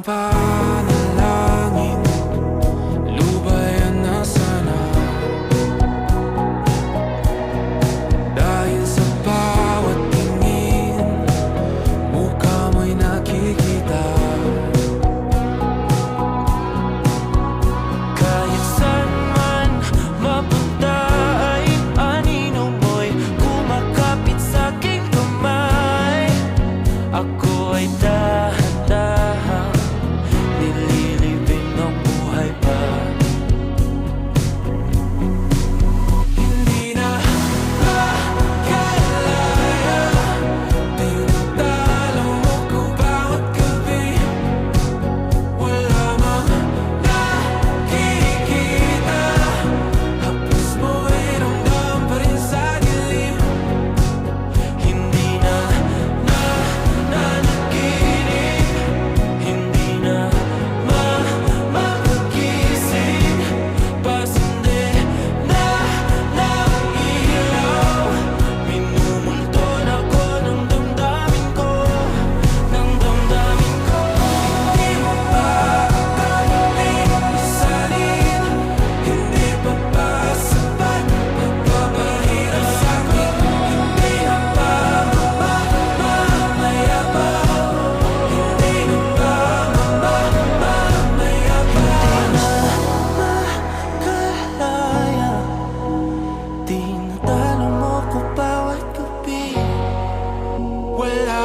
panalangin, lubayan na sana. Dahil sa bawat tingin, mukha mo'y nakikita. Kahit saan man mapunta ay anino mo'y kumakapit sa'king kamay. Ako ay dahan-dahang nililibing ng buhay pa. Hindi na makalaya, tinatalo mo ko bawat gabi. Wala mang nakikita, hapos mo ay ramdam pa rin sa dilim. Hindi na nanaginip, hindi na mapagising. Pasinde na ng ilaw, minumulton ako ng damdamin ko, ng damdamin ko. Hindi mo pa akalaing isalin, hindi pa ba sapat nagpapahirap sa'kin? Hindi na ba mamayabang? Hindi na ba mamayabang? Makalaya, tinatalo mo ko bawat gabi. Wala